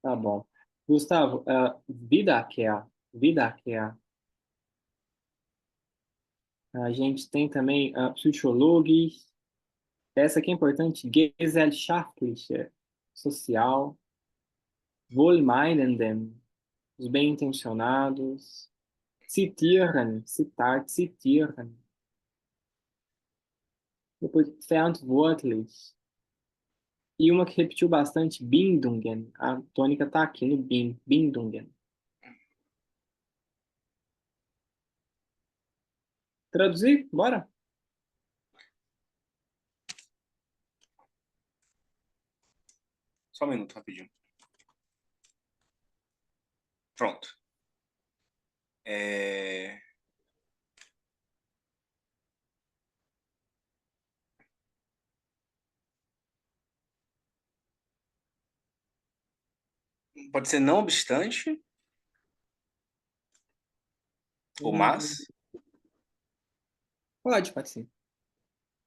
Tá bom. Gustavo, Wiederkehr. A gente tem também Psychologie. Essa aqui é importante. Gesellschaftliche, social. Wohlmeinenden, os bem-intencionados. Zitieren, citar, zitieren. Depois, verantwortlich. E uma que repetiu bastante, Bindungen. A tônica está aqui no Bindungen. Traduzir? Bora? Só um minuto, rapidinho. Pronto. Pode ser não obstante, ou Hum, mas. pode sim.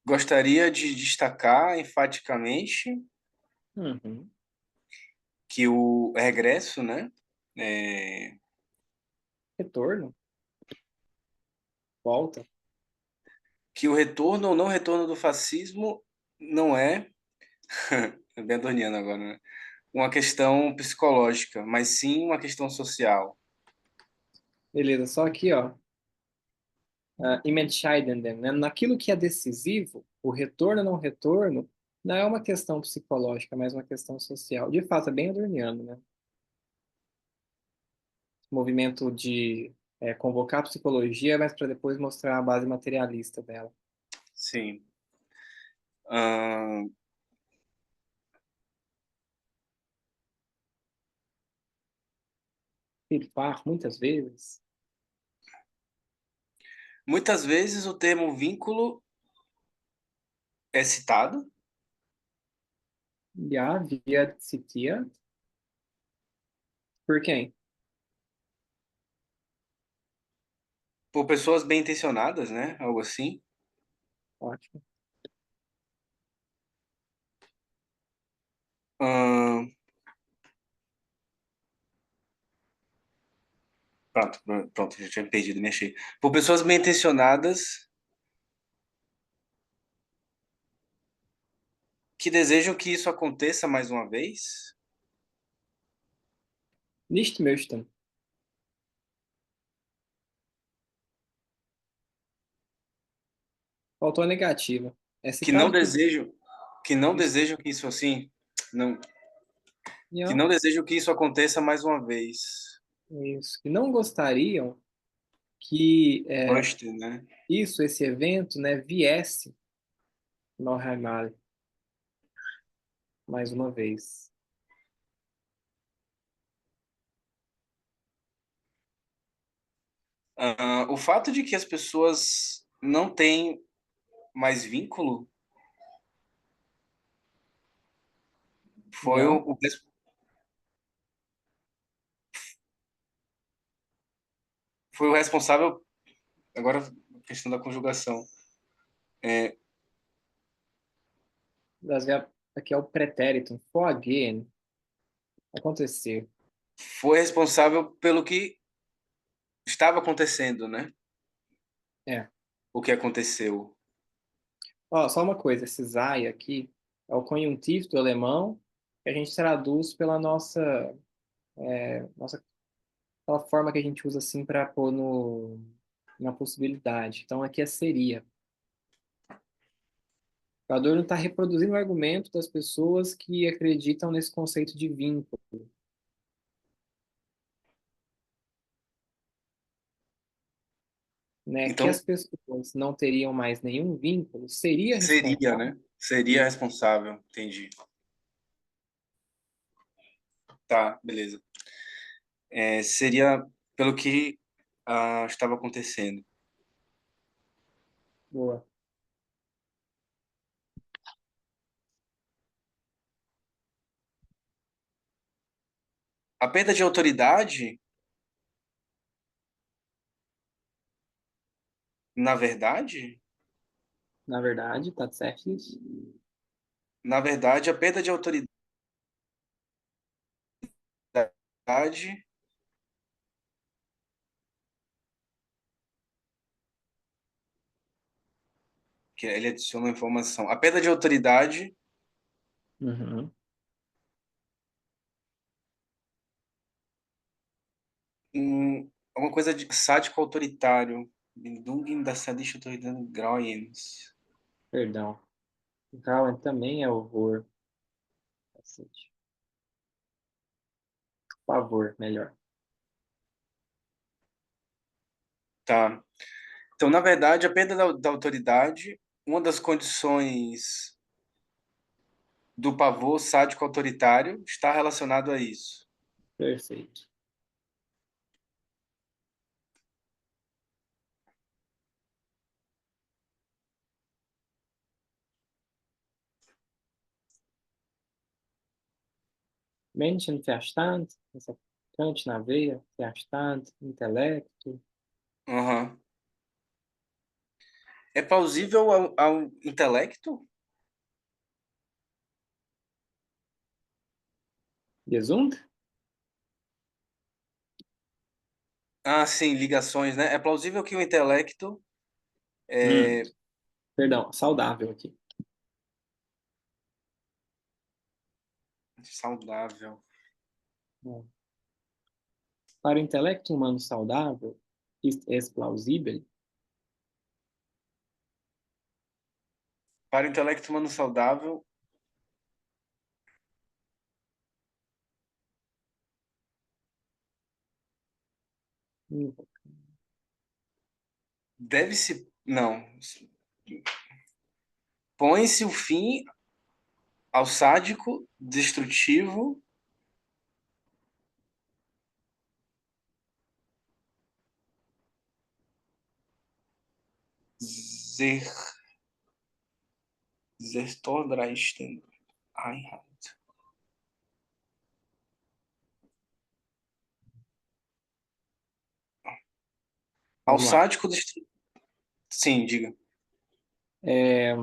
Gostaria de destacar enfaticamente Uhum. que o regresso, né? é, Retorno, volta. que o retorno ou não retorno do fascismo não é, é bem adorniano agora, né? Uma questão psicológica, mas sim uma questão social. Beleza, só aqui, ó. Im Entscheidenden, né? Naquilo que é decisivo, o retorno ou não retorno, não é uma questão psicológica, mas uma questão social. De fato, é bem adorniano, né? Movimento de convocar a psicologia, mas para depois mostrar a base materialista dela. Sim. Ahn, Filfar, muitas vezes. muitas vezes o termo vínculo é citado Ja, wird zitiert. Por quem? por pessoas bem intencionadas, né? Algo assim. Ótimo. Ahn, pronto, já tinha perdido, me achei. Por pessoas bem intencionadas que desejam que isso aconteça mais uma vez. Nicht möchten. Faltou a negativa. É que não citado por desejam, que não isso. desejam que isso assim, não, que Não, não desejam que isso aconteça mais uma vez. isso. Que não gostariam que Buster, né? esse evento, né, viesse no Einmal mais uma vez. O fato de que as pessoas não têm mais vínculo foi Não? foi o responsável. Agora, a questão da conjugação. Aqui é o pretérito. Vorgehen. Acontecer. Foi responsável pelo que estava acontecendo, né? É. O que aconteceu. Ó, só uma coisa. Esse sei aqui é o conjuntivo do alemão que a gente traduz pela nossa aquela forma que a gente usa assim para pôr no, na possibilidade. Então aqui é seria. O Adorno está reproduzindo o argumento das pessoas que acreditam nesse conceito de vínculo, né? Que as Então, pessoas não teriam mais nenhum vínculo seria seria, responsável né? Seria isso. responsável. Entendi. Tá, beleza. Seria pelo que estava acontecendo. Boa. A perda de autoridade, na verdade, Tá certo isso? a perda de autoridade que ele adiciona uma informação. A perda de autoridade, Uhum. alguma coisa de sádico autoritário. Bindung das sadistas autoridade Grauens. Perdão. Gawain também é horror. Cacete. Por favor, melhor. Tá. Então, na verdade, a perda da autoridade, uma das condições do pavor sádico autoritário está relacionado a isso. Perfeito. Menschenverstand, essa Kant na veia, Verstand, intelecto. Uhum. É plausível ao intelecto? Gesund? Ah, sim, ligações, né? É plausível que o intelecto Hum, é perdão, saudável aqui. saudável. Hum. Para o intelecto humano saudável, ist plausível. Para o intelecto humano saudável, Hum, deve-se. Não. Põe-se o fim ao sádico, destrutivo. Zer, Zertodreisten. Einheit. Ao Vamos lá. sádico, sim, diga. É,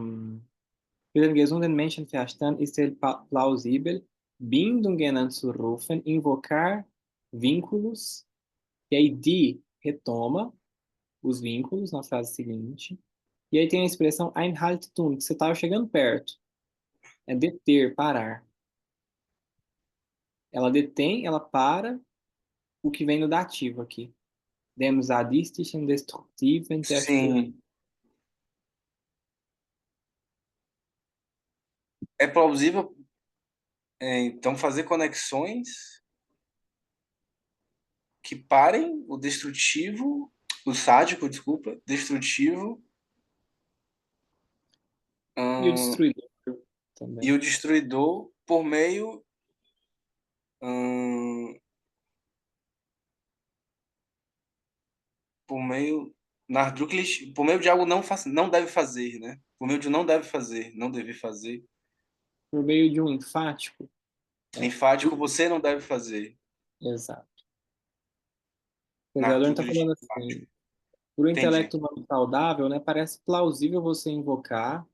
für den gesunden Menschenverstand ist es plausível, Bindungen anzurufen, invocar vínculos, e aí die retoma os vínculos na frase seguinte, e aí tem a expressão Einhaltung, que você estava chegando perto, é deter, parar. Ela detém, ela para o que vem no dativo aqui. Dem sadistischen, destruktiven, zerstörenden. Sim. É plausível, então, fazer conexões que parem o destrutivo, o sádico, desculpa, destrutivo, E o hum, destruidor e também. o destruidor hum, por meio, Narduklis, por meio de algo não deve fazer, né? Por meio de não deve fazer, não deve fazer. Por meio de um enfático, né? Enfático, você não deve fazer. Exato. O pesquisador está Narduklis, falando assim, por um entendi. intelecto humano saudável, né, parece plausível você invocar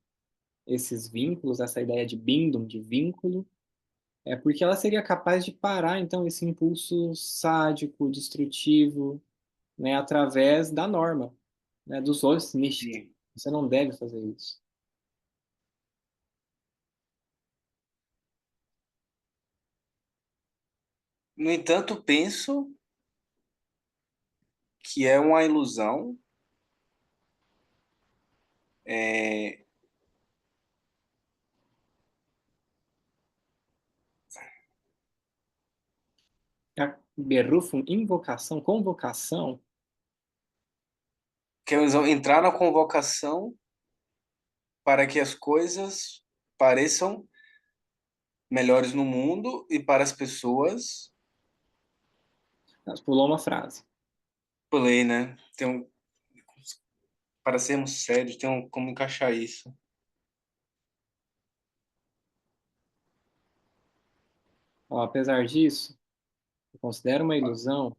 esses vínculos, essa ideia de bindung, de vínculo, porque ela seria capaz de parar, então, esse impulso sádico, destrutivo, né, através da norma, né, dos sollst nicht. Sim. Você não deve fazer isso. No entanto, penso que é uma ilusão. É, A berufung, invocação, convocação, que eles vão entrar na convocação para que as coisas pareçam melhores no mundo e para as pessoas. pulou uma frase. Pulei, né? Para sermos sérios, como encaixar isso. Ó, apesar disso, eu considero uma ilusão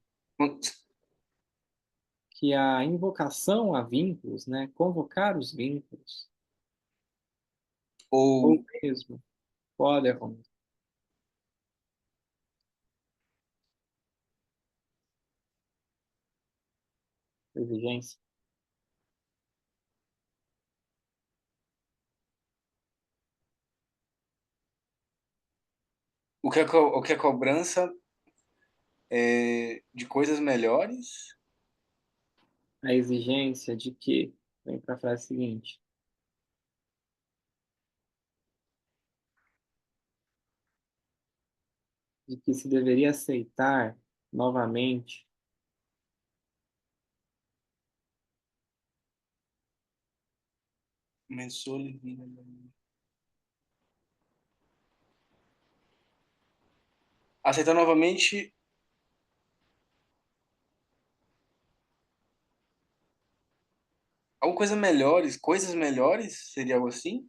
que a invocação a vínculos, né, convocar os vínculos, ou Ou mesmo, Poderron, Exigência. O que é cobrança de coisas melhores? A exigência de que, vem para a frase seguinte, de que se deveria aceitar novamente, Mensole. Aceitar novamente alguma coisa melhores, coisas melhores, seria algo assim?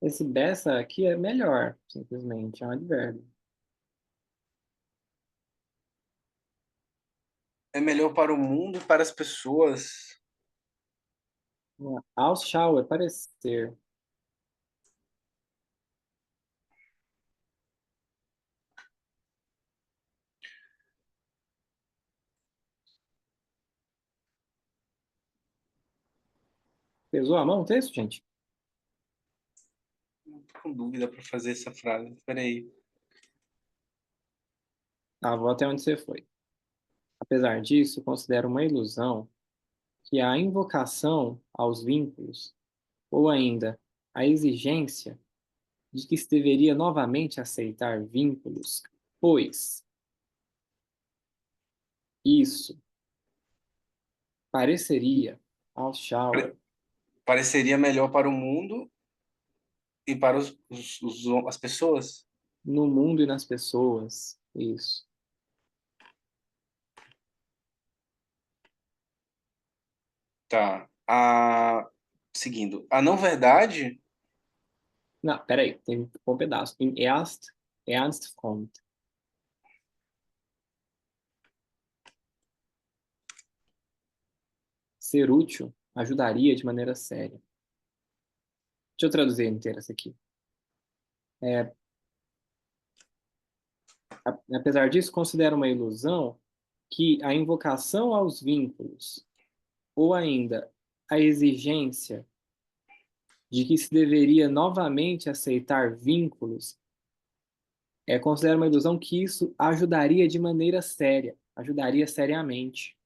esse dessa aqui é melhor, simplesmente, é um advérbio. É melhor para o mundo e para as pessoas. Ausschau é parecer. Pesou a mão o texto, gente? Tô com dúvida para fazer essa frase. Espera aí. Ah, vou até onde você foi. Apesar disso, considero uma ilusão que a invocação aos vínculos, ou ainda a exigência de que se deveria novamente aceitar vínculos, pois isso pareceria ao Pare- shower Pareceria melhor para o mundo e para as pessoas? no mundo e nas pessoas. Isso. Tá. Seguindo. A não verdade, Não, peraí, tem um pedaço. Ernst kommt. Ser útil ajudaria de maneira séria. Deixa eu traduzir inteira essa aqui. É, apesar disso, considero uma ilusão que a invocação aos vínculos, ou ainda a exigência de que se deveria novamente aceitar vínculos, considero uma ilusão que isso ajudaria de maneira séria, ajudaria seriamente,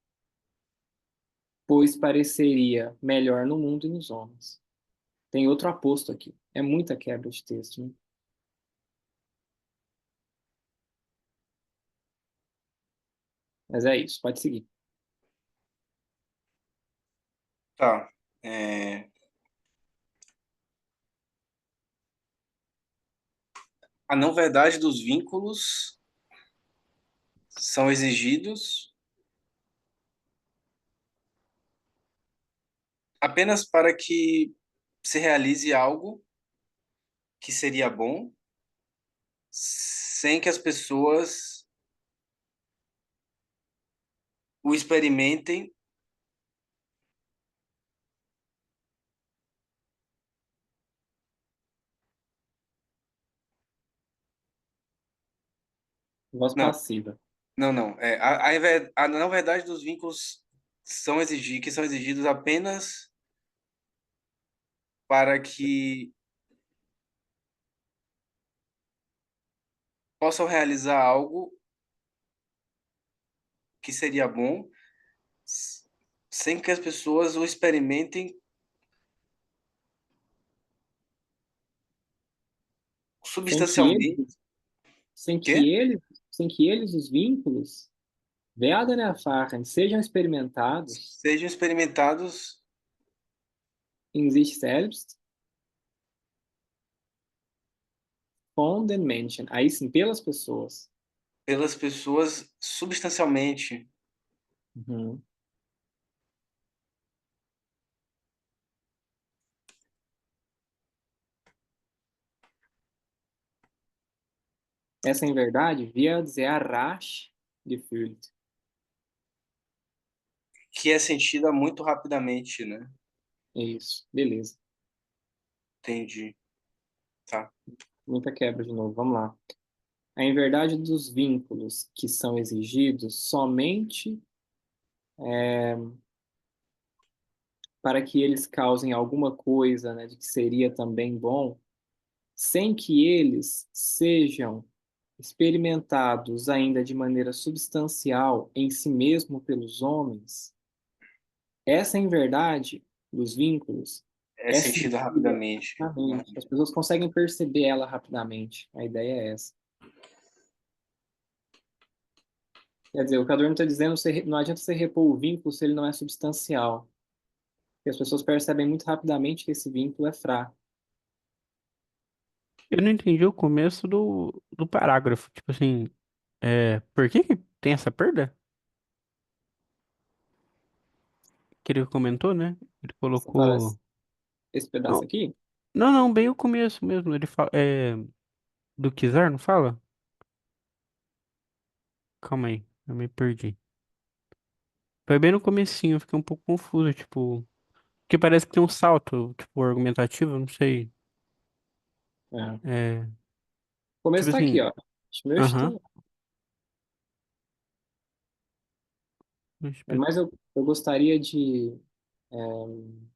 pois pareceria melhor no mundo e nos homens. Tem outro aposto aqui. É muita quebra de texto, né? Mas é isso, pode seguir. tá. É, a não verdade dos vínculos são exigidos apenas para que se realize algo que seria bom, sem que as pessoas o experimentem. Voz Não, passiva. não. A não verdade dos vínculos que são exigidos apenas para que possam realizar algo que seria bom, s- sem que as pessoas o experimentem Sem que substancialmente. eles, sem Quê? que eles, sem que eles, os vínculos, werden erfahren, sejam experimentados Sejam experimentados in sich selbst von den Menschen. Aí sim, pelas pessoas. pelas pessoas substancialmente. Uhum. Essa, em verdade, wird sehr rasch gefühlt. Que é sentida muito rapidamente, né? É isso, beleza. Entendi. Tá. Muita quebra de novo, vamos lá. a inverdade dos vínculos que são exigidos somente para que eles causem alguma coisa, né, de que seria também bom, sem que eles sejam experimentados ainda de maneira substancial em si mesmo pelos homens, essa inverdade dos vínculos É é sentido sentida rapidamente. rapidamente. As pessoas conseguem perceber ela rapidamente. A ideia é essa. Quer dizer, o que Adorno está dizendo, não adianta você repor o vínculo se ele não é substancial. Porque as pessoas percebem muito rapidamente que esse vínculo é fraco. Eu não entendi o começo do parágrafo. Tipo assim, por que que tem essa perda? Que ele comentou, né? Ele Você fala colocou. esse pedaço Não, aqui? não, bem o começo mesmo. Ele fala. Do quiser, não fala? Calma aí, eu me perdi. Foi bem no comecinho, eu fiquei um pouco confuso, tipo. Porque parece que tem um salto, tipo, argumentativo, eu não sei. É. O É, começo tipo está aqui, assim, ó. aham. Mas eu gostaria de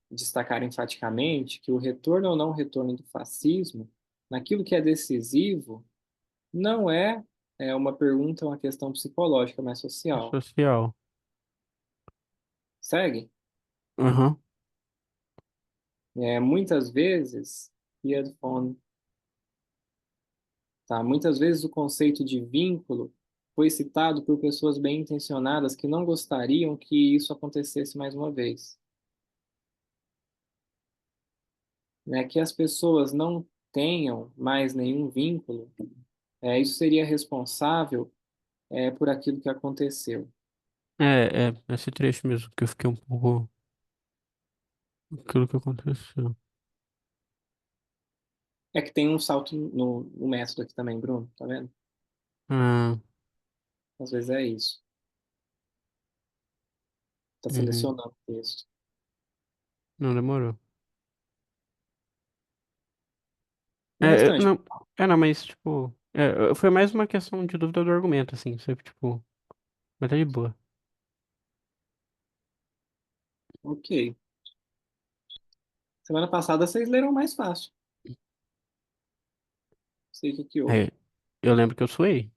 destacar enfaticamente que o retorno ou não retorno do fascismo, naquilo que é decisivo, não é uma pergunta, uma questão psicológica, mas social. Social. Segue? Aham. Muitas vezes, headphone, tá? Muitas vezes o conceito de vínculo foi citado por pessoas bem intencionadas que não gostariam que isso acontecesse mais uma vez. Né? Que as pessoas não tenham mais nenhum vínculo, isso seria responsável por aquilo que aconteceu. Esse trecho mesmo que eu fiquei um pouco. Aquilo que aconteceu. É que tem um salto no método aqui também, Bruno, tá vendo? Ah, Às vezes é isso. Tá uhum. selecionando o texto. Não demorou. No restante, Não, não, mas tipo. Foi mais uma questão de dúvida do argumento, assim, sempre, tipo. Mas tá de boa. ok. Semana passada vocês leram mais fácil. Não sei o que que houve. É, eu lembro que eu suei.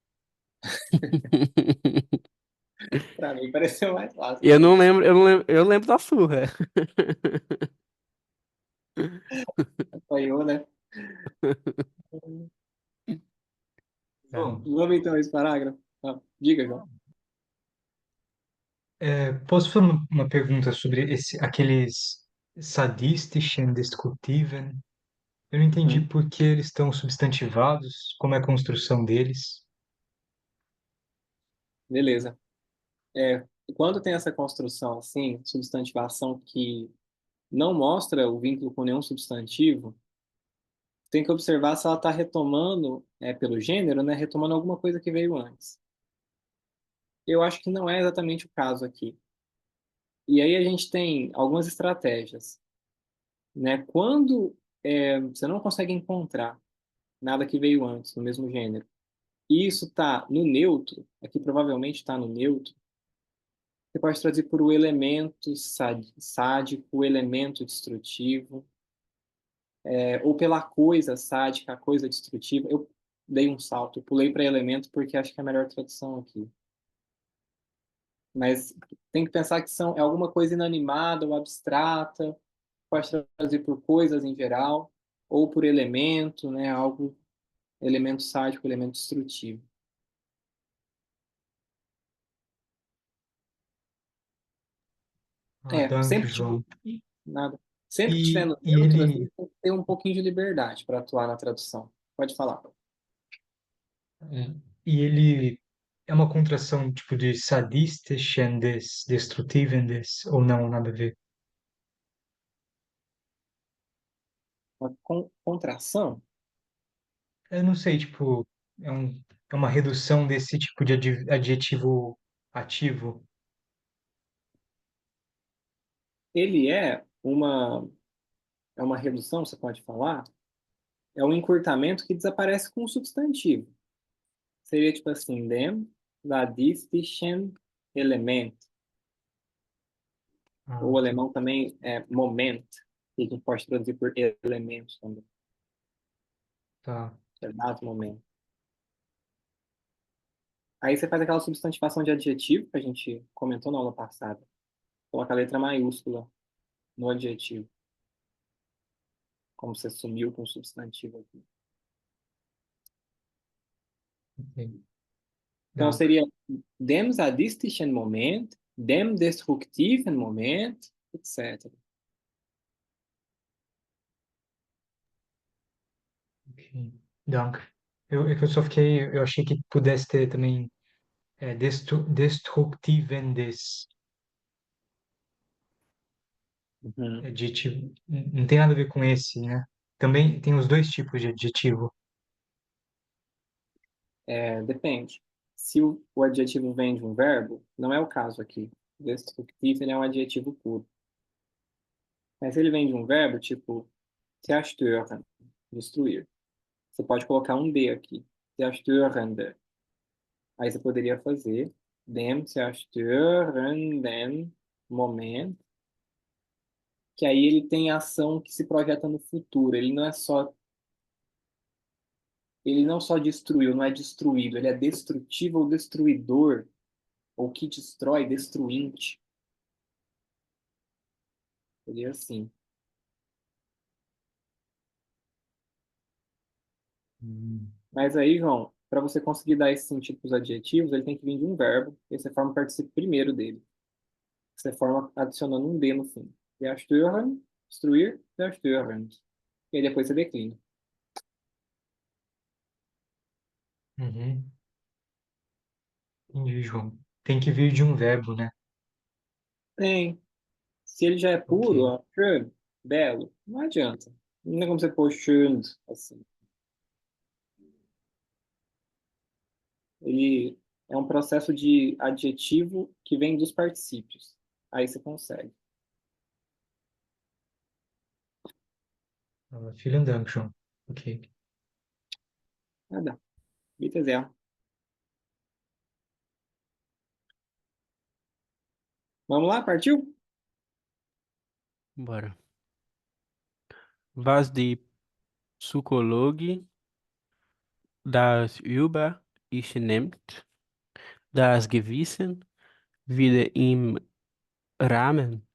Pra mim pareceu mais fácil Eu não também. lembro, eu não lembro, eu lembro da surra. Apanhou, né? Bom, Caramba. vamos então a esse parágrafo. Diga, João. Posso fazer uma pergunta sobre aqueles sadistischen Diskutiven? Eu não entendi Hum, por que eles estão substantivados, como é a construção deles. beleza. Quando tem essa construção assim, substantivação que não mostra o vínculo com nenhum substantivo, tem que observar se ela está retomando, pelo gênero, né, retomando alguma coisa que veio antes. Eu acho que não é exatamente o caso aqui. E aí a gente tem algumas estratégias, né? Quando você não consegue encontrar nada que veio antes, no mesmo gênero, e isso está no neutro, aqui provavelmente está no neutro, você pode traduzir por o elemento sádico, o elemento destrutivo, ou pela coisa sádica, a coisa destrutiva. Eu dei um salto, pulei para elemento porque acho que é a melhor tradução aqui. Mas tem que pensar que é alguma coisa inanimada ou abstrata, pode traduzir por coisas em geral, ou por elemento, né? Algo, elemento sádico, elemento destrutivo. Ah, danke, Sempre João. nada. Sempre que tiver E, no e neutro, assim, ele, tem que ter um pouquinho de liberdade para atuar na tradução. Pode falar. e ele é uma contração tipo de sadistischen des Destrutiven des, ou não, nada a ver? Uma contração, Eu não sei, tipo, é uma redução desse tipo de adjetivo ativo. ele é uma redução, você pode falar, é um encurtamento que desaparece com o substantivo. Seria tipo assim, dem statistischen Element. Ah, Ou o ok. alemão também é Moment, que a gente pode traduzir por elementos também. Tá. Exato momento. Aí você faz aquela substantivação de adjetivo que a gente comentou na aula passada. Coloca a letra maiúscula no adjetivo, como você sumiu com o substantivo aqui. Ok. Então Danke. seria dem sadistischen Moment, dem destruktiven Moment, etc. Ok. Danke. É que eu só fiquei. Eu achei que pudesse ter também destructivendes. Uhum. Adjetivo. Não tem nada a ver com esse, né? Também tem os dois tipos de adjetivo. Depende. Se o adjetivo vem de um verbo, não é o caso aqui. Destrutivo é um adjetivo puro. Mas se ele vem de um verbo, tipo zerstören, destruir, você pode colocar um D aqui. Zerstörende. Aí você poderia fazer dem zerstörenden Moment, que aí ele tem ação que se projeta no futuro. Ele não só destruiu, não é destruído, ele é destrutivo ou destruidor, ou que destrói, destruinte. Seria assim. Hum. Mas aí, João, para você conseguir dar esse sentido para os adjetivos, ele tem que vir de um verbo, e você forma o participo primeiro dele. Você forma adicionando um D no fim. Zerstören, destruir, zerstörend. E aí depois você declina. Uhum. Entendi, João. Tem que vir de um verbo, né? Tem. Se ele já é Ok. puro, ó, schön, belo, não adianta. Não é como você pôr schön, assim. Ele é um processo de adjetivo que vem dos particípios. Aí você consegue. Vielen Dank, João. Ok. Nada. Bitte sehr. Vamos lá, partiu? Bora. Was die Psychologie das über ich nimmt, das Gewissen wieder im Rahmen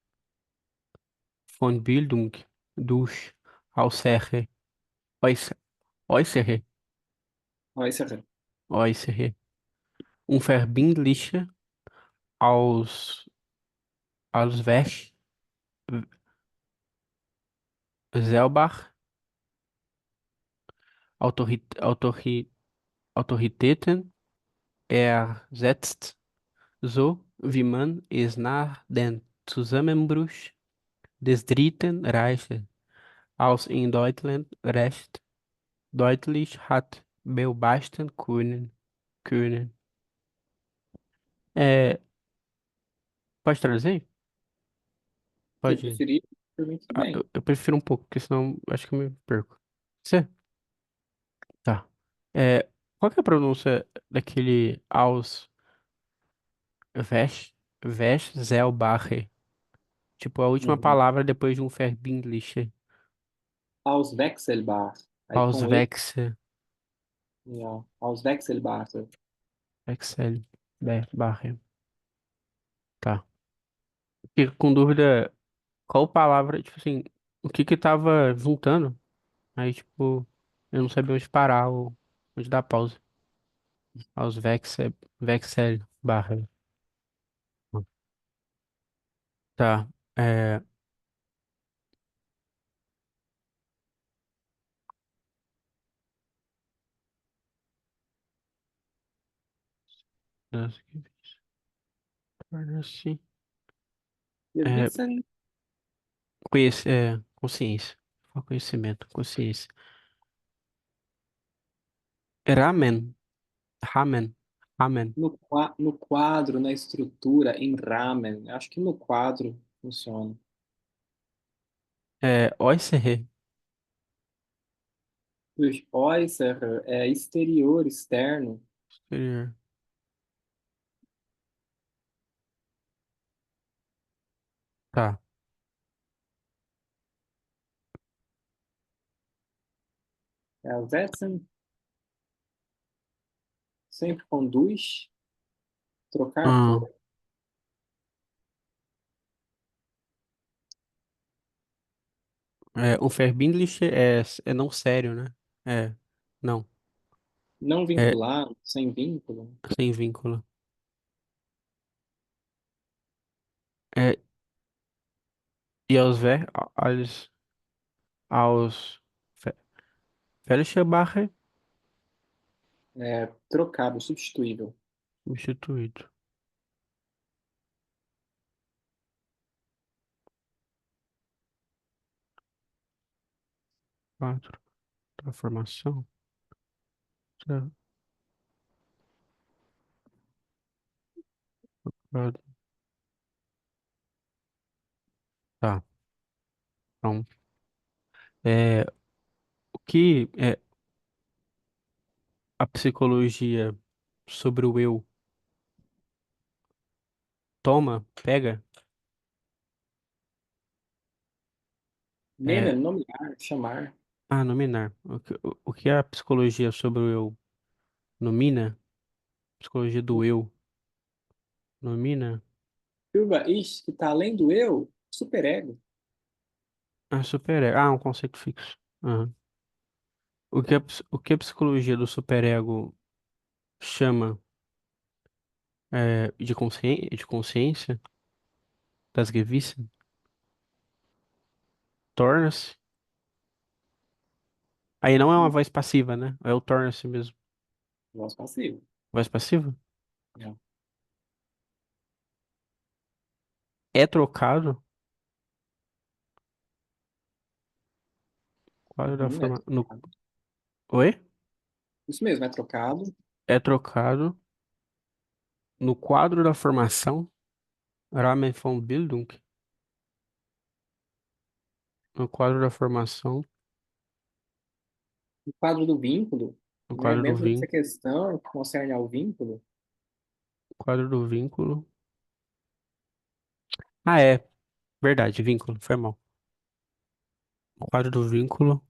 von Bildung durch Aussage, äußere, äußere, Ó, esse é äußere unverbindliche aus, Ausweg selber Autorität, Autoritäten ersetzt, so wie man es nach dem Zusammenbruch des Dritten Reiches aus in Deutschland recht deutlich hat beobachten können. É, pode traduzir? Se Pode. preferir, por mim tudo Ah, bem. eu prefiro um pouco, porque senão acho que eu me perco. Você? Tá. É, qual que é a pronúncia daquele aus Westzelbacher? Tipo, a última Uhum. palavra depois de um verbindliche. Auswechselbar. Aí com E, Auswechselbacher. ó, Auswechselbar. Wechselbacher. Tá. Fico com dúvida qual palavra, tipo assim, o que que tava juntando. Aí, tipo, eu não sabia onde parar ou onde dar pausa. Wechselbacher. Tá. É, nossa, assim. Wir É, wissen, consciência. Conhecimento, consciência. Ramen. Ramen. Ramen. no quadro, na estrutura, em Ramen. Acho que no quadro funciona. Äußere. Durch äußere é exterior, externo. Exterior. Tá. Ersetzen, sempre conduz, trocar Ah, por. um verbindliche é não sério, né? É, não. Não É vincular, sem vínculo. sem vínculo. É, e aos Fe- Fälschenbacher, Trocado, substituível. substituído. Quatro. Transformação. Tá. Então, é, o que é a psicologia sobre o eu toma, pega? É, Nehmen, nomear, chamar. nominar. O que a psicologia sobre o eu nomina? Psicologia do eu nomina? Über ich, que está além do eu, superego. Superego. Um conceito fixo. Aham. O que a psicologia do superego chama de consciência das Gewissen? Torna-se. Aí não é uma voz passiva, né? É o torna-se mesmo. Voz passiva. Voz passiva? Não, É trocado quadro da é forma no trocado. Oi? Isso mesmo, é trocado. É trocado no quadro da formação Rahmen von Bildung, no quadro da formação, O quadro do vínculo, no né? quadro do Dentro dessa vínculo, questão que concerne ao vínculo, quadro do vínculo. Verdade, vínculo, foi mal. O quadro do vínculo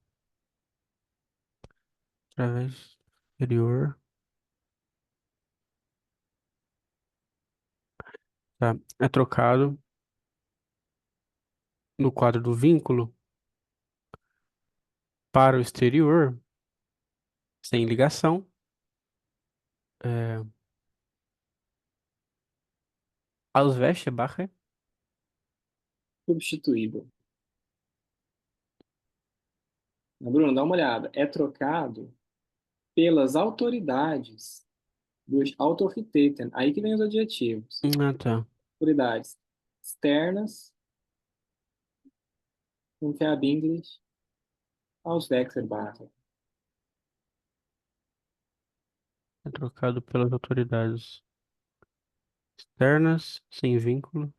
através exterior, tá? É trocado no quadro do vínculo para o exterior, sem ligação, é, Ausweichbacher, substituível. Bruno, dá uma olhada. É trocado pelas autoridades dos Autoritäten. Aí que vem os adjetivos. tá. Autoridades externas, unverbindlich, Auswechselbarer. É trocado pelas autoridades externas, sem vínculo,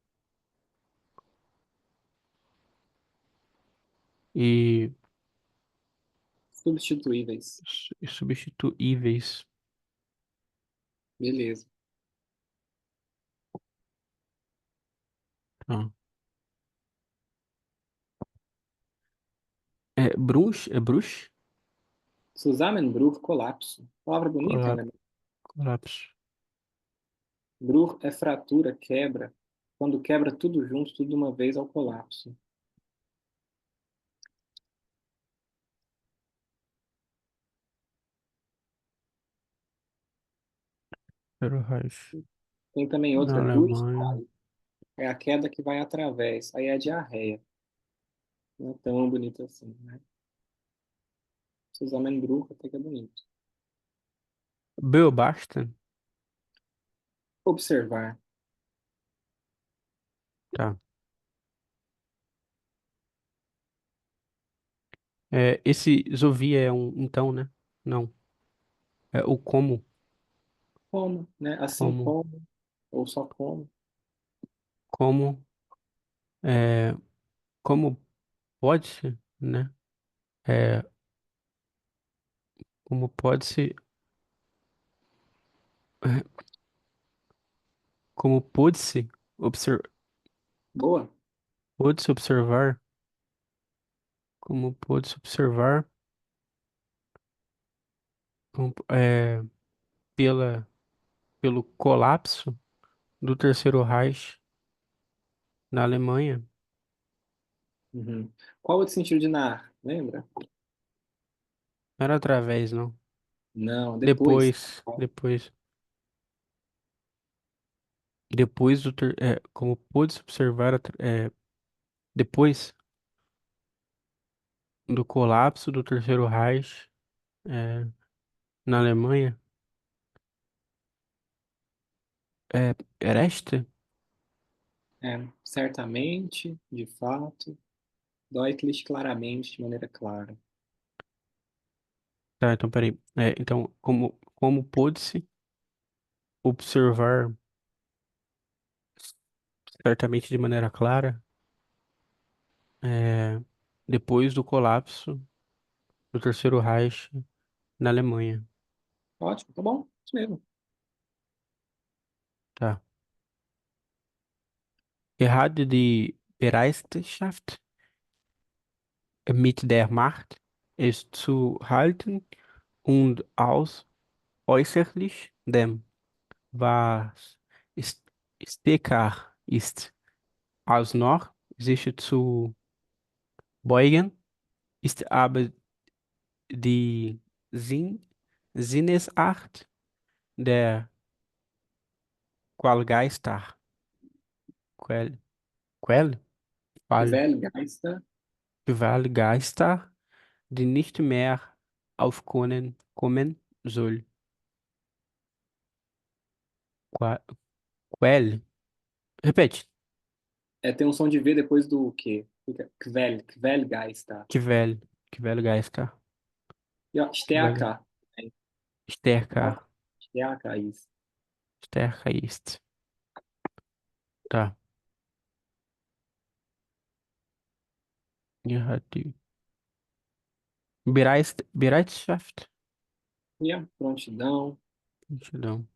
e Substituíveis. substituíveis. Beleza. Tá. É bruxa? Zusammenbruch, colapso. Palavra bonita, Colap- né? Colapso. Bruch é fratura, quebra. Quando quebra tudo junto, tudo de uma vez, é o colapso. Reich. Tem também Na outra, Alemanha. Durchfall. É a queda que vai através. Aí é a diarreia. Não é tão bonito assim, né? Zusammenbruch até que é bonito. Beobachten. Observar. Tá. Esse Zovia é um então, né? Não. É o como. Como, né? Assim Como. como, ou só como. Como. É, como pode-se, né? É, como pode-se Como Boa. pôde-se observar, como pôde-se observar, como- é, pelo colapso do Terceiro Reich na Alemanha. Uhum. Qual outro sentido de nar? Lembra? Não era através, não. Não, depois. Depois. Depois como pôde-se observar, depois do colapso do Terceiro Reich, é, na Alemanha, Ereste? É, certamente, de fato, deutlich claramente, de maneira clara. Tá, então peraí. Então, como pôde-se observar certamente de maneira clara, é, depois do colapso do Terceiro Reich na Alemanha. Ótimo, tá bom, isso mesmo. Tá. Gerade die Bereitschaft mit der Macht ist zu halten und äußerlich dem, was ist, stärker ist, als noch sich zu beugen, ist aber die Sinnesart der Qualgeister, Quell, Quell, Qual, Quellgeister, Qualgeister, die nicht mehr aufkommen kommen soll. Qua- Quell, repete, tem um som de V depois do Q. Fica Quellgeister. Quell, Quellgeister, Ja, Quell, stärker. stärker, Stärker ist. stärker ist. Tá. Ja, die Bereitschaft, Ja, prontidão. Prontidão,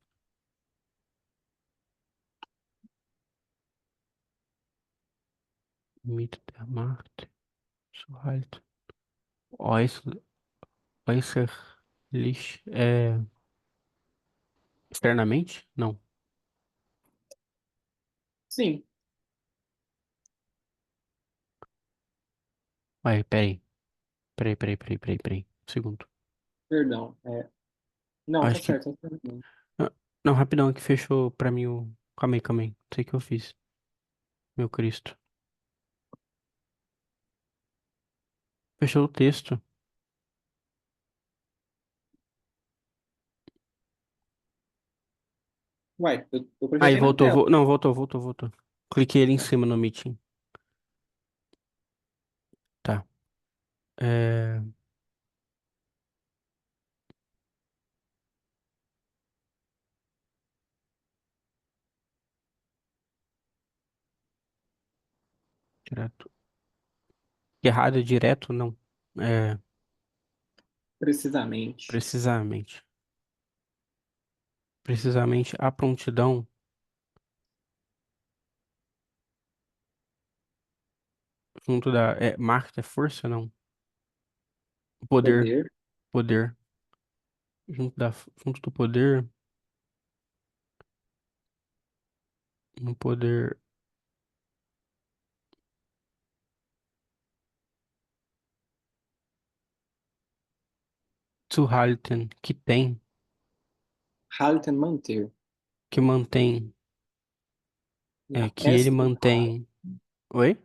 mit der Macht zu halten. Äußer, äußerlich, externamente? Não. Sim, Vai, peraí. Um segundo. perdão. Não, tá Acho que. certo. Tá certo. Ah, não, rapidão, que fechou pra mim o. Calma aí. Não sei o que eu fiz. Meu Cristo. Fechou o texto. Uai, eu Aí projetei na voltou, tela. não, voltou. Cliquei ali em cima no Meeting. Tá. É... Direto. Errado, direto, não. É, Precisamente. precisamente. Precisamente a prontidão junto da. Marca é força, não. Poder, Poder. poder. Junto do poder, no poder zu halten, Halten, manter. que mantém, Ja, que ele mantém. Oi?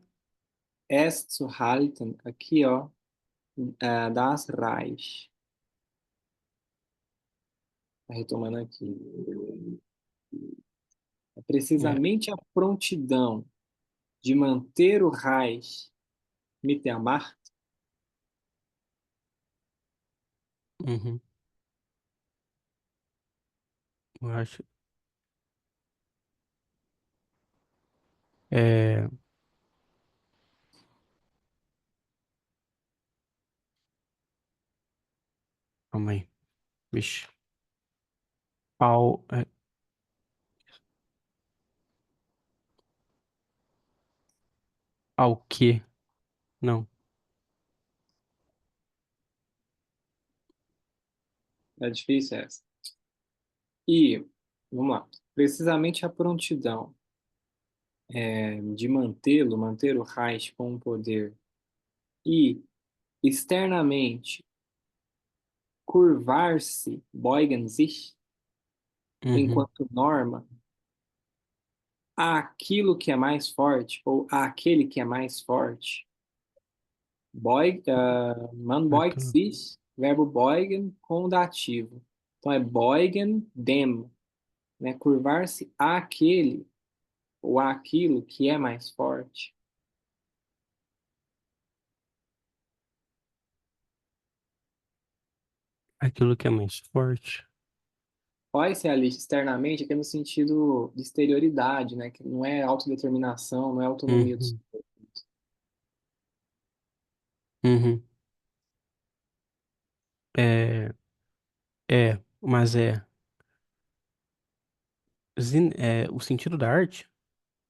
es zu halten. Aqui, ó. Das Reich. Tá retomando aqui. É É, precisamente a prontidão de manter o Reich mit der Macht. uhum, eu acho. É, calma aí. Vixe. Ao que? Não. É difícil essa. E, vamos lá, precisamente a prontidão de mantê-lo, manter o Reich com o poder e externamente curvar-se, beugen sich, Uhum. enquanto norma, àquilo que é mais forte ou àquele que é mais forte. Man beugt Aquilo. sich, verbo beugen com o dativo. Então é beugen dem, né? Curvar-se àquele ou àquilo que é mais forte. Aquilo que é mais forte. Pode ser ali externamente, que é no sentido de exterioridade, né? Que não é autodeterminação, não é autonomia do Uhum. sujeito. Uhum. É, mas é o sentido da arte?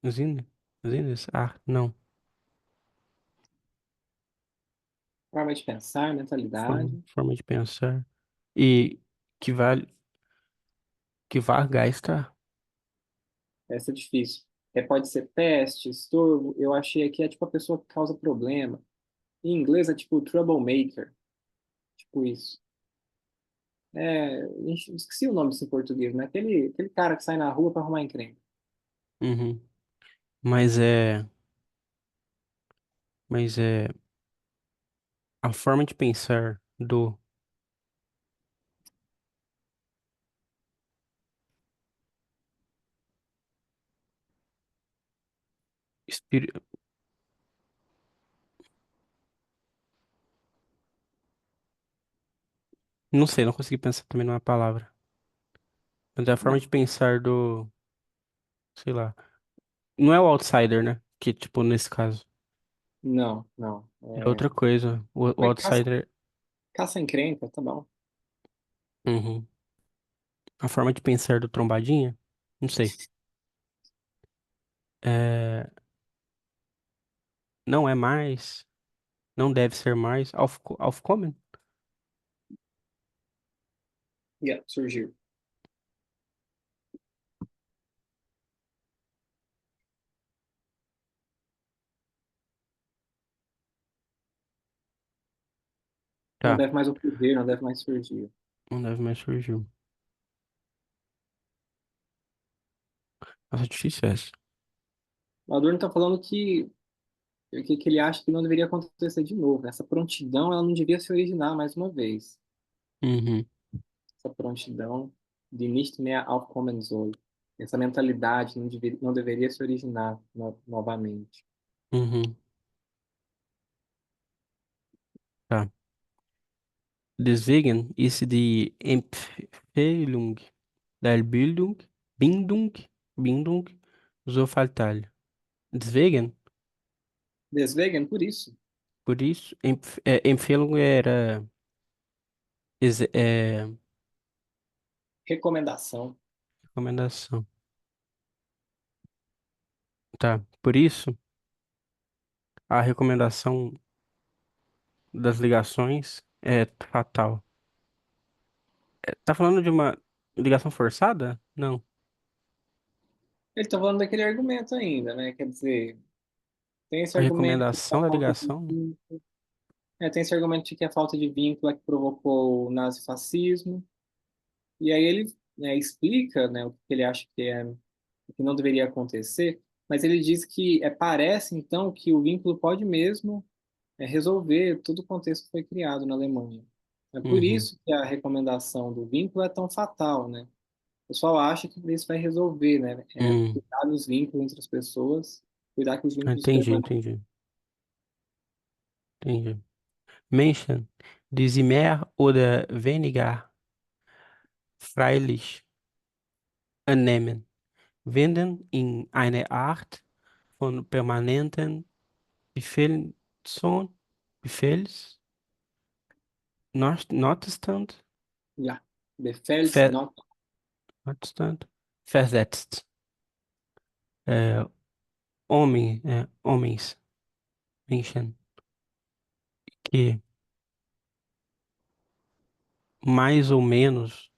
Zine, zines, não. Forma de pensar, Forma, mentalidade, forma de pensar. E que vale, que var Geistar. essa é difícil. Pode ser peste, estorvo. Eu achei aqui é tipo a pessoa que causa problema. Em inglês é tipo troublemaker, tipo isso. Esqueci o nome disso em português, né? Aquele cara que sai na rua para arrumar encrenca. Uhum. Mas é, mas é a forma de pensar do espírito. Não sei, não consegui pensar também numa palavra. Mas é a forma Não, de pensar do, sei lá. Não é o outsider, né? Que, tipo, nesse caso. não, não. É outra coisa. O Mas caça, outsider. caça encrenca, tá bom. Uhum. A forma de pensar do trombadinha? Não sei. É, não é mais. Não deve ser mais. Aufkommen? Yeah, surgiu. Não Tá. deve mais ocorrer, não deve mais surgir. Não deve mais surgir. Nossa, difícil essa. O Adorno está falando que ele acha que não deveria acontecer de novo. Essa prontidão, ela não devia se originar mais uma vez. Uhum. Essa prontidão de nicht mehr aufkommen soll. Essa mentalidade não deveria se originar novamente. Uhum. Tá. Deswegen ist die Empfehlung der Bindung so fatal. Deswegen, Deswegen, por isso, por isso, Empfehlung era é, recomendação. recomendação. Tá. Por isso, a recomendação das ligações é fatal. Tá falando de uma ligação forçada? Não. Ele está falando daquele argumento ainda, né? Quer dizer, tem esse A argumento de que a recomendação da falta de ligação? vínculo, tem esse argumento de que a falta de vínculo é que provocou o nazifascismo. E aí ele, né, explica, né, o que ele acha que não deveria acontecer, mas ele diz que parece então que o vínculo pode mesmo resolver todo o contexto que foi criado na Alemanha. É por Uhum. isso que a recomendação do vínculo é tão fatal, né? O pessoal acha que isso vai resolver, né? Hum. Cuidar dos vínculos entre as pessoas, cuidar que os vínculos Entendi, permaneçam. entendi, entendi. Menschen, die sie mehr oder weniger freilich annehmen, wenden in eine Art von permanenten Befehlston, Befehls, Notstand, Ja, ver, Befehlsnot, Notstand, versetzt. É, homens. Menschen, que mais ou menos,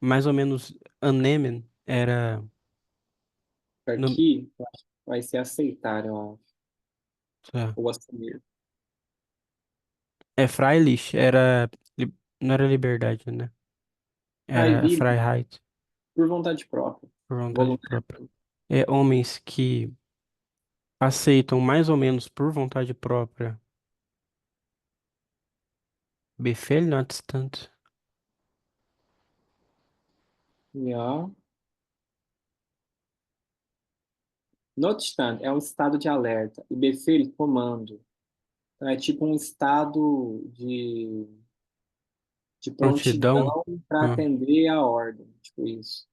mais ou menos annehmen era, no, Aqui eu acho que vai ser aceitar, eu acho, é, ou assumir. Freilich era, não era liberdade, né? Era Freiwillig, Freiheit, por vontade própria, por vontade própria. voluntário. Homens que aceitam mais ou menos por vontade própria, Befehlsnotstand, Ja. Notstand é um estado de alerta e Befehl, comando. Então, é tipo um estado de prontidão, prontidão para ah, atender a ordem, tipo isso.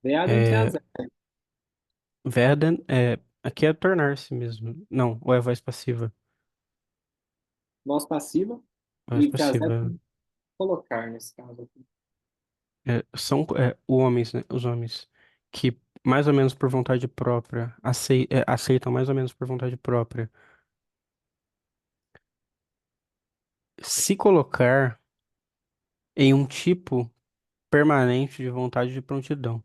Werden é, trazer. werden, aqui é tornar-se mesmo. Não, ou é voz passiva? Voz passiva Voz e trazer, passiva. colocar nesse caso aqui. São os homens, né? Os homens que mais ou menos por vontade própria aceitam mais ou menos por vontade própria se colocar em um tipo permanente de vontade de prontidão.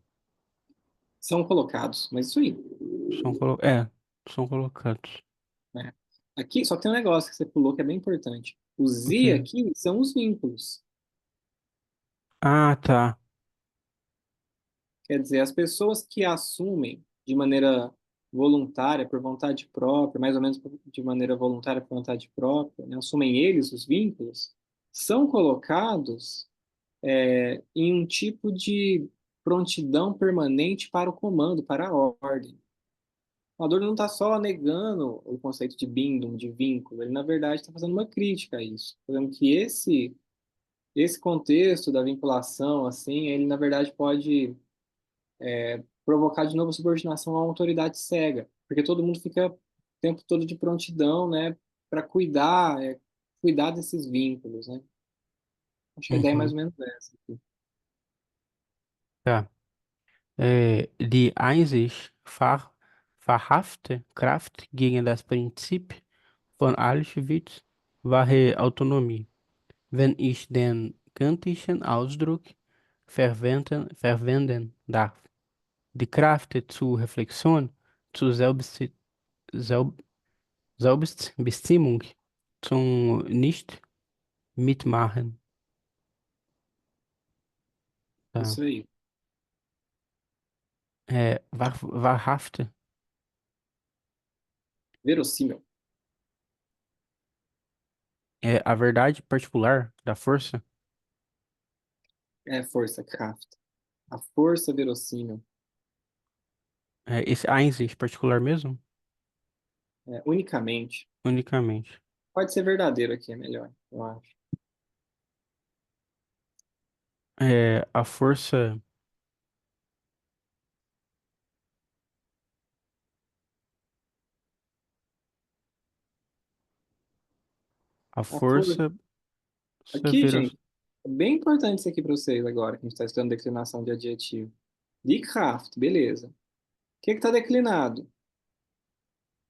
São colocados, mas isso aí. São, são colocados. Né? Aqui só tem um negócio que você pulou que é bem importante. Os O e quê? aqui são os vínculos. Ah, tá. Quer dizer, as pessoas que assumem de maneira voluntária, por vontade própria, mais ou menos de maneira voluntária, por vontade própria, né, assumem eles os vínculos, são colocados em um tipo de prontidão permanente para o comando, para a ordem. O Adorno não está só negando o conceito de bindung, de vínculo, ele, na verdade, está fazendo uma crítica a isso, falando que esse contexto da vinculação, assim, ele, na verdade, pode provocar de novo a subordinação à autoridade cega, porque todo mundo fica o tempo todo de prontidão, né, para cuidar desses vínculos, né? Acho que a ideia é mais Uhum. ou menos essa aqui. Tá. Die Einsicht verhafte Kraft gegen das Prinzip von Auschwitz war die Autonomie. Wenn ich den kantischen Ausdruck verwenden darf. Die Kraft zur Reflexion, zur Selbst Selbstbestimmung, zum Nicht-Mitmachen. Tá. Isso aí. Wahrhafte Verossímil. é a verdade particular da força. É força, Kraft. A força verossímil. Esse Einsicht particular mesmo? Unicamente. Unicamente. Pode ser verdadeiro aqui, é melhor, eu acho. A força. A A força. força Aqui, severa. gente, é bem importante isso aqui para vocês agora, que a gente está estudando declinação de adjetivo. Die Kraft, beleza. O que está declinado?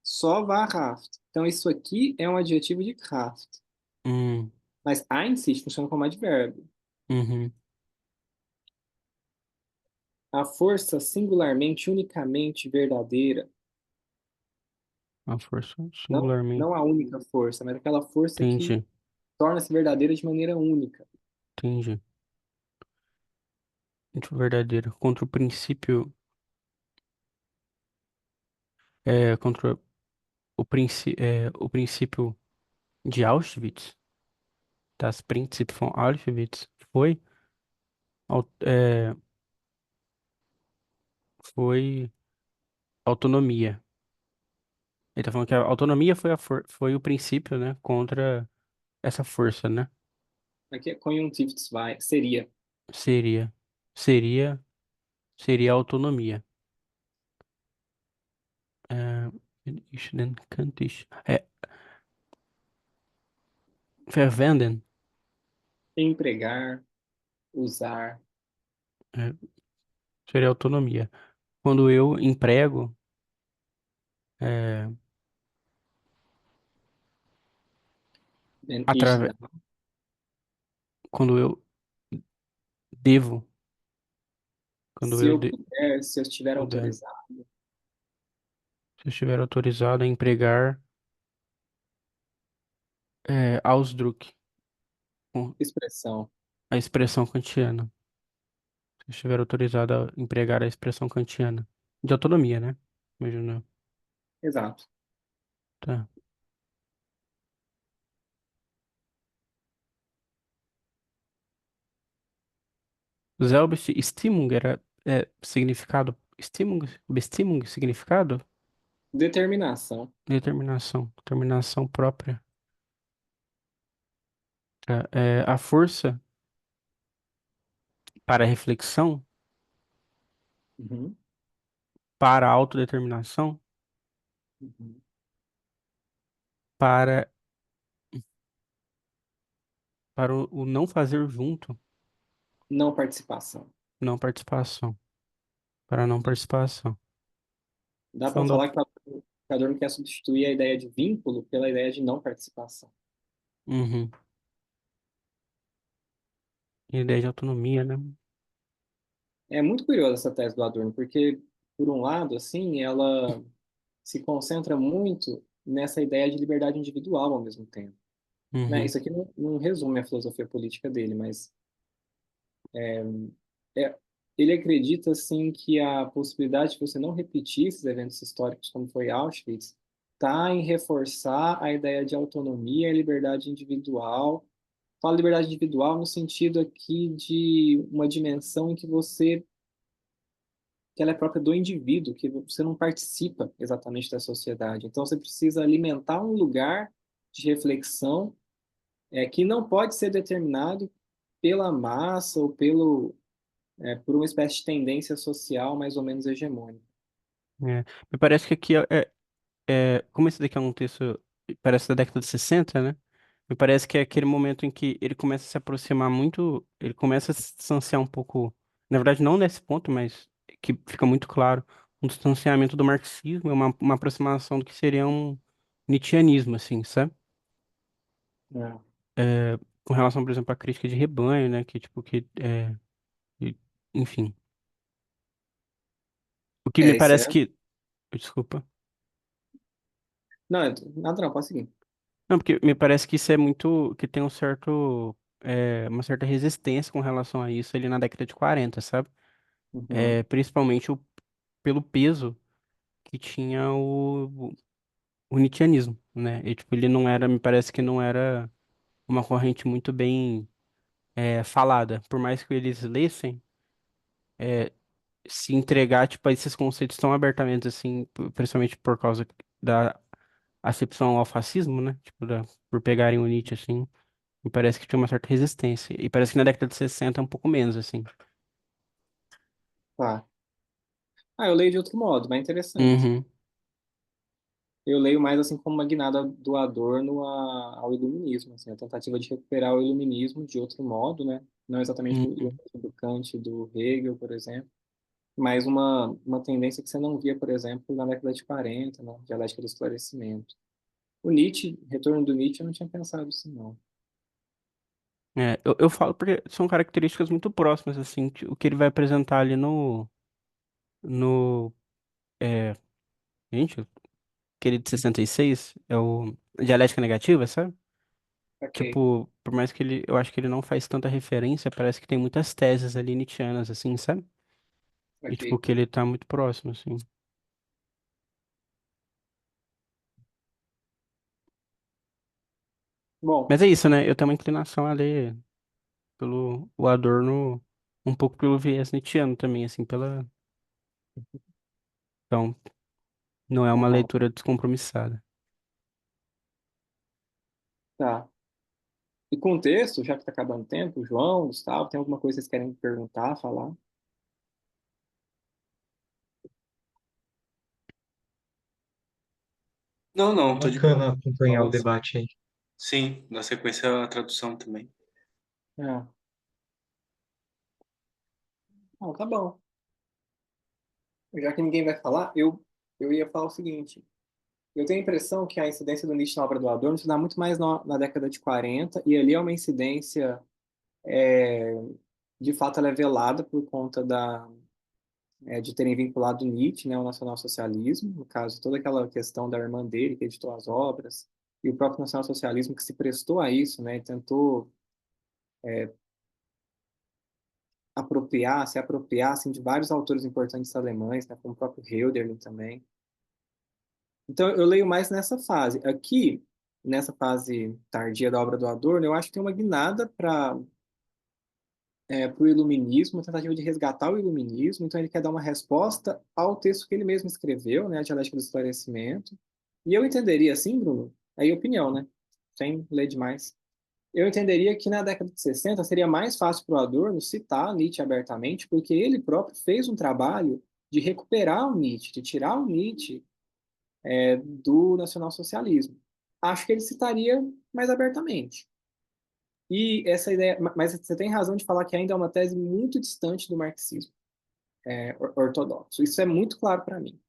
Só wahrhaft. Então, isso aqui é um adjetivo de Kraft. Hum, Mas Einsicht funciona como advérbio. uhum. A força singularmente, unicamente verdadeira, A força não, singularmente. não a única força, mas aquela força que Entendi, torna-se verdadeira de maneira única. entendi. Muito verdadeiro. Contra o princípio. Contra o princípio de Auschwitz, das Prinzip von Auschwitz, au- é, foi autonomia. Ele tá falando que a autonomia foi o princípio, né, contra essa força, né? Aqui é conjuntivus vai, seria. Seria, seria, seria a autonomia. É, ich den könnte ich, verwenden, Empregar, usar. É, seria autonomia. Quando eu emprego, é, Ishi, atrave... quando eu devo, quando se eu eu de... puder, se eu estiver puder, autorizado, se eu estiver autorizado a empregar Ausdruck, com expressão. a expressão kantiana. Se eu estiver autorizado a empregar a expressão kantiana. De autonomia, né? Imagina. Exato. Tá. Selbstbestimmung era significado. Bestimmung, significado? Determinação. Determinação. Determinação própria. Tá. A força para a reflexão, Uhum, para a autodeterminação, uhum. para, para o não fazer junto, Não participação. não participação. Para a não participação. Dá para Falando falar que o Adorno quer substituir a ideia de vínculo pela ideia de não participação. uhum. Ideia de autonomia, né? É muito curiosa essa tese do Adorno, porque, por um lado, assim, ela se concentra muito nessa ideia de liberdade individual ao mesmo tempo. Né? Uhum. Isso aqui não resume a filosofia política dele, mas é, ele acredita, assim, que a possibilidade de você não repetir esses eventos históricos, como foi Auschwitz, está em reforçar a ideia de autonomia e liberdade individual. Falo liberdade individual no sentido aqui de uma dimensão em que ela é própria do indivíduo, que você não participa exatamente da sociedade. Então você precisa alimentar um lugar de reflexão que não pode ser determinado pela massa ou por uma espécie de tendência social mais ou menos hegemônica. É. Me parece que aqui como esse daqui é um texto, parece da década de 60, né? Me parece que é aquele momento em que ele começa a se aproximar muito, ele começa a se distanciar um pouco, na verdade não nesse ponto, mas que fica muito claro, um distanciamento do marxismo, uma aproximação do que seria um nietzschianismo, assim, sabe? É, Com relação, por exemplo, à crítica de rebanho, né? Que, tipo, e- enfim. O que me isso é. parece que, desculpa. Não, nada não, pode seguir. Não, porque me parece que isso é muito, que tem uma certa resistência com relação a isso ali na década de 40, sabe? Uhum. Principalmente pelo peso que tinha o nietzschianismo, né? E, tipo, ele não era, me parece que não era uma corrente muito bem falada. Por mais que eles lessem, se entregar, tipo, a esses conceitos tão abertamente, assim, principalmente por causa da acepção ao fascismo, né? Tipo, por pegarem o Nietzsche, assim. Me parece que tinha uma certa resistência. E parece que na década de 60 é um pouco menos, assim. Tá. Eu leio de outro modo, mas é interessante. Uhum, Eu leio mais assim como uma guinada do Adorno ao iluminismo, assim, a tentativa de recuperar o iluminismo de outro modo, né? Não exatamente uhum. do Kant e do Hegel, por exemplo, mas uma tendência que você não via, por exemplo, na década de 40, né? Dialética do esclarecimento. O Nietzsche, retorno do Nietzsche, eu não tinha pensado assim, não. Eu falo porque são características muito próximas, assim, o que ele vai apresentar ali no, é, gente, aquele de 66 é o Dialética Negativa, sabe? Ok, Tipo, por mais que eu acho que ele não faz tanta referência, parece que tem muitas teses ali nietzschianas, assim, sabe? E, tipo, ok. que ele tá muito próximo, assim. Bom, Mas é isso, né? Eu tenho uma inclinação a ler pelo o Adorno, um pouco pelo viés nietzschiano também, assim, então, não é uma aham, leitura descompromissada. tá. E com o texto, já que está acabando o tempo, João, Gustavo, tem alguma coisa que vocês querem perguntar, falar? Não, não, tô de boa. Bacana acompanhar o Vamos, debate aí. sim, na sequência a tradução também. Ah, Não, tá bom. Já que ninguém vai falar, eu ia falar o seguinte. Eu tenho a impressão que a incidência do Nietzsche na obra do Adorno se dá muito mais na década de 40, e ali é uma incidência, de fato, ela é velada por conta de terem vinculado Nietzsche, né, ao nacionalsocialismo, no caso, toda aquela questão da irmã dele, que editou as obras, e o próprio nacionalsocialismo que se prestou a isso, né, e tentou se apropriar assim, de vários autores importantes alemães, né, como o próprio Hölderlin também. Então, eu leio mais nessa fase. Aqui, nessa fase tardia da obra do Adorno, eu acho que tem uma guinada para o iluminismo, uma tentativa de resgatar o iluminismo. Então, ele quer dar uma resposta ao texto que ele mesmo escreveu, né, a Dialética do Esclarecimento. E eu entenderia assim, Bruno, aí opinião, né, sem ler demais. Eu entenderia que na década de 60 seria mais fácil para o Adorno citar Nietzsche abertamente, porque ele próprio fez um trabalho de recuperar o Nietzsche, de tirar o Nietzsche do nacionalsocialismo. Acho que ele citaria mais abertamente. E essa ideia, mas você tem razão de falar que ainda é uma tese muito distante do marxismo ortodoxo. Isso é muito claro para mim.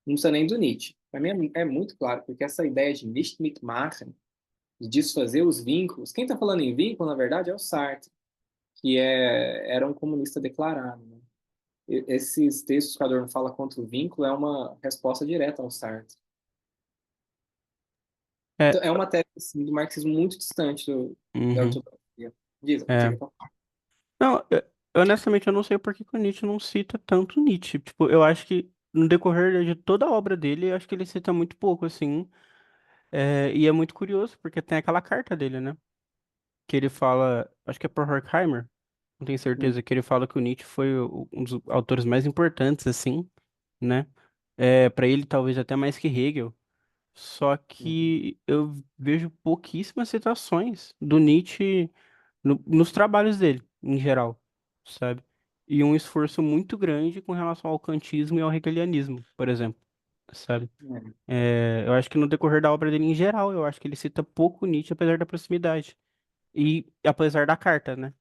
Não precisa nem do Nietzsche. Para mim é muito claro, porque essa ideia de nicht mitmachen, de desfazer os vínculos, quem está falando em vínculo, na verdade, é o Sartre, que era um comunista declarado. Né? Esses textos que o Adorno fala contra o vínculo é uma resposta direta ao Sartre. É, Então, é uma tese assim, do marxismo muito distante da uhum, ortodoxia. Diz, é. diga, Paulo. Não, honestamente eu não sei por que que o Nietzsche não cita tanto Nietzsche. Tipo, eu acho que no decorrer de toda a obra dele, eu acho que ele cita muito pouco, assim. E é muito curioso, porque tem aquela carta dele, né? Que ele fala, acho que é por Horkheimer, não tenho Hum, certeza, que ele fala que o Nietzsche foi um dos autores mais importantes, assim, né? Para ele, talvez até mais que Hegel. Só hum. que eu vejo pouquíssimas citações do Nietzsche nos trabalhos dele, em geral, sabe? E um esforço muito grande com relação ao kantismo e ao hegelianismo, por exemplo, sabe? Eu acho que no decorrer da obra dele em geral, eu acho que ele cita pouco Nietzsche, apesar da proximidade. E apesar da carta, né?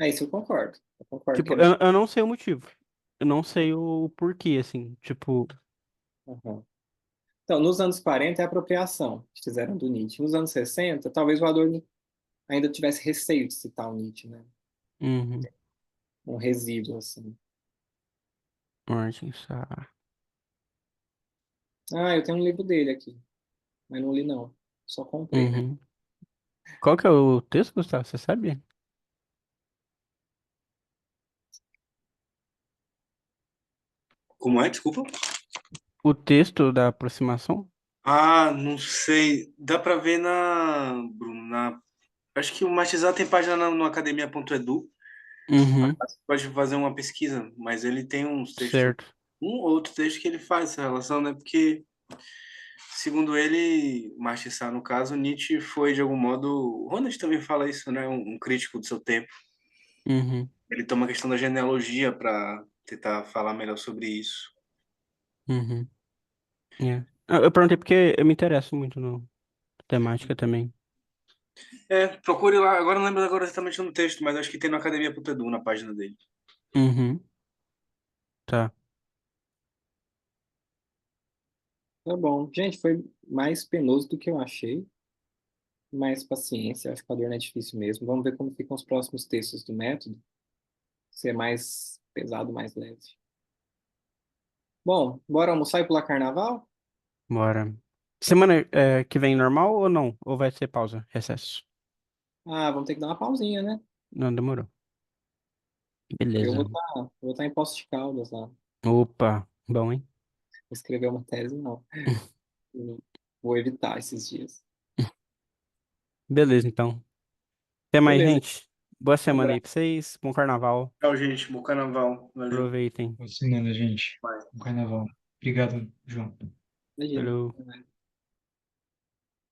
Isso eu concordo. Eu concordo que Tipo, ele. eu não sei o motivo. Eu não sei o porquê, assim. Tipo, Uhum. Então, nos anos 40 é a apropriação que fizeram do Nietzsche. Nos anos 60, talvez o Adorno ainda tivesse receio de citar o Nietzsche, né? uhum, Um resíduo, assim. Martin Sarr. Eu tenho um livro dele aqui, mas não li não. Só comprei. Uhum. Qual que é o texto, Gustavo? Você sabe? Como é? Desculpa. O texto da aproximação? Ah, não sei. Dá pra ver Bruno, acho que o Martizar tem página no academia.edu. Uhum, Pode fazer uma pesquisa, mas ele tem uns textos, certo. um ou outro texto que ele faz essa relação, né? Porque, segundo ele, Martizar, no caso, Nietzsche foi, de algum modo, o Ronald também fala isso, né? Um crítico do seu tempo. Uhum, Ele toma a questão da genealogia para tentar falar melhor sobre isso. uhum. Eu perguntei porque eu me interesso muito no temática também. Procure lá. Agora não lembro agora exatamente no texto, mas acho que tem no academia.edu, na página dele. Uhum, tá. Tá bom. Gente, foi mais penoso do que eu achei. Mais paciência. Acho que o Adorno é difícil mesmo. Vamos ver como ficam os próximos textos do método. Se é mais pesado, mais leve. Bom, bora almoçar e pular carnaval? Bora. Semana que vem normal ou não? Ou vai ser pausa? Recesso? Vamos ter que dar uma pausinha, né? Não, demorou. Eu Beleza. vou estar em Poços de Caldas lá. Opa, bom, hein? Escrever uma tese, não. Eu vou evitar esses dias. Beleza, então. Até mais, Beleza. gente. Boa Um semana aí abraço. pra vocês. Bom carnaval. Tchau, gente. Bom carnaval. Valeu. Aproveitem. Boa semana, gente. Bye. Bom carnaval. Obrigado, João. Imagina. Falou.